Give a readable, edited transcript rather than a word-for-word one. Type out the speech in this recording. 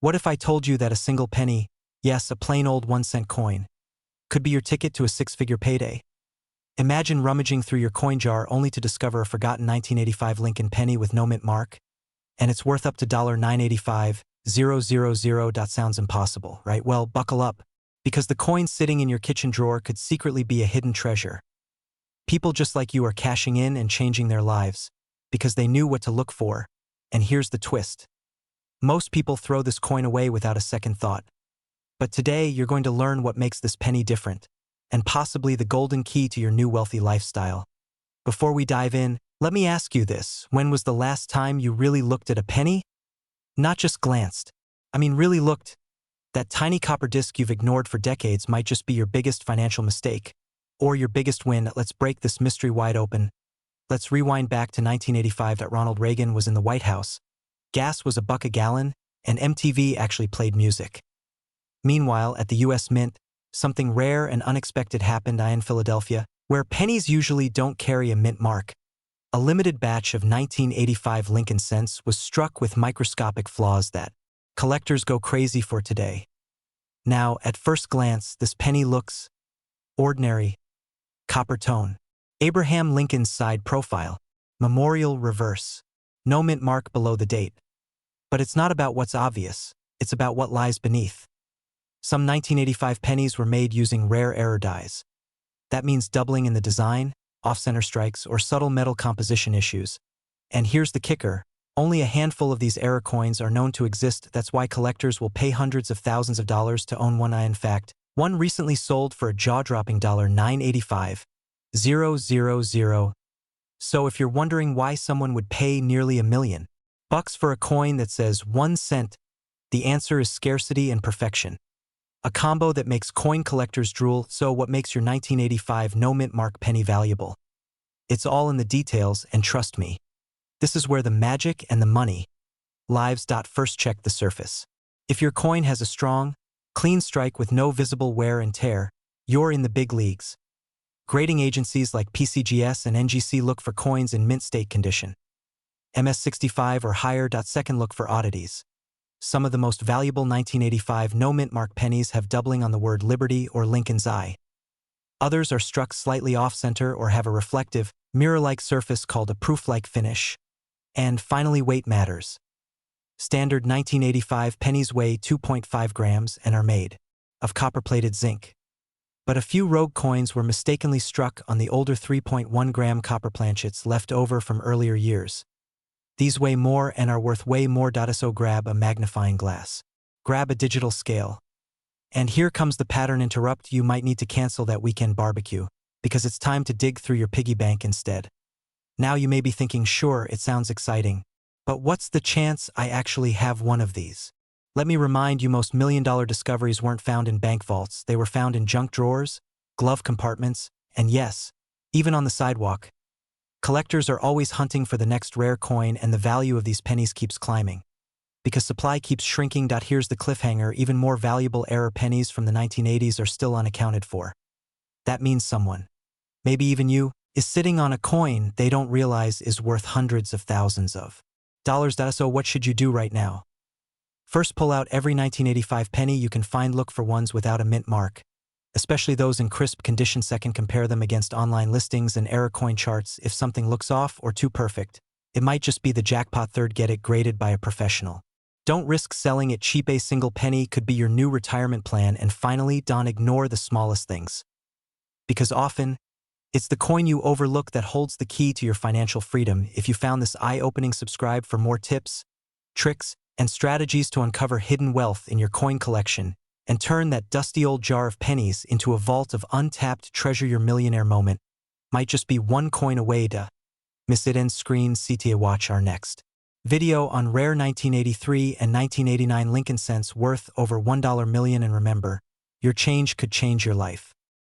What if I told you that a single penny, yes, a plain old 1-cent coin, could be your ticket to a six-figure payday? Imagine rummaging through your coin jar only to discover a forgotten 1985 Lincoln penny with no mint mark, and it's worth up to $985,000. Sounds impossible, right? Well, buckle up, because the coin sitting in your kitchen drawer could secretly be a hidden treasure. People just like you are cashing in and changing their lives, because they knew what to look for. And here's the twist. Most people throw this coin away without a second thought. But today, you're going to learn what makes this penny different, and possibly the golden key to your new wealthy lifestyle. Before we dive in, let me ask you this. When was the last time you really looked at a penny? Not just glanced. Really looked. That tiny copper disc you've ignored for decades might just be your biggest financial mistake. Or your biggest win. Let's break this mystery wide open. Let's rewind back to 1985. Ronald Reagan was in the White House. Gas was $1 a gallon, and MTV actually played music. Meanwhile, at the U.S. Mint, something rare and unexpected happened in Philadelphia, where pennies usually don't carry a mint mark. A limited batch of 1985 Lincoln cents was struck with microscopic flaws that collectors go crazy for today. Now, at first glance, this penny looks ordinary. Copper tone. Abraham Lincoln's side profile. Memorial reverse. No mint mark below the date. But it's not about what's obvious, it's about what lies beneath. Some 1985 pennies were made using rare error dyes. That means doubling in the design, off-center strikes, or subtle metal composition issues. And here's the kicker. Only a handful of these error coins are known to exist. That's why collectors will pay hundreds of thousands of dollars to own one. In fact, one recently sold for a jaw-dropping $985,000. So if you're wondering why someone would pay nearly $1 million for a coin that says 1 cent, the answer is scarcity and perfection. A combo that makes coin collectors drool. So what makes your 1985 no mint mark penny valuable? It's all in the details, and trust me, this is where the magic and the money lives. First, check the surface. If your coin has a strong, clean strike with no visible wear and tear, you're in the big leagues. Grading agencies like PCGS and NGC look for coins in mint state condition. MS65 or higher. Second, look for oddities. Some of the most valuable 1985 no mint mark pennies have doubling on the word Liberty or Lincoln's eye. Others are struck slightly off-center or have a reflective, mirror-like surface called a proof-like finish. And finally, weight matters. Standard 1985 pennies weigh 2.5 grams and are made of copper-plated zinc. But a few rogue coins were mistakenly struck on the older 3.1-gram copper planchets left over from earlier years. These weigh more and are worth way more. So grab a magnifying glass. Grab a digital scale. And here comes the pattern interrupt. You might need to cancel that weekend barbecue, because it's time to dig through your piggy bank instead. Now you may be thinking, sure, it sounds exciting, but what's the chance I actually have one of these? Let me remind you, most million-dollar discoveries weren't found in bank vaults. They were found in junk drawers, glove compartments, and yes, even on the sidewalk. Collectors are always hunting for the next rare coin, and the value of these pennies keeps climbing, because supply keeps shrinking. Here's the cliffhanger. Even more valuable error pennies from the 1980s are still unaccounted for. That means someone, maybe even you, is sitting on a coin they don't realize is worth hundreds of thousands of dollars. So what should you do right now? First, pull out every 1985 penny you can find. Look for ones without a mint mark, especially those in crisp condition. Second, compare them against online listings and error coin charts. If something looks off or too perfect, it might just be the jackpot. Third, get it graded by a professional. Don't risk selling it cheap. A single penny could be your new retirement plan. And finally, don't ignore the smallest things, because often, it's the coin you overlook that holds the key to your financial freedom. If you found this eye-opening, subscribe for more tips, tricks, and strategies to uncover hidden wealth in your coin collection and turn that dusty old jar of pennies into a vault of untapped treasure. Your millionaire moment might just be one coin away. Miss it. End screen. CTA. Watch our next video on rare 1983 and 1989 Lincoln cents worth over $1 million. And remember, your change could change your life.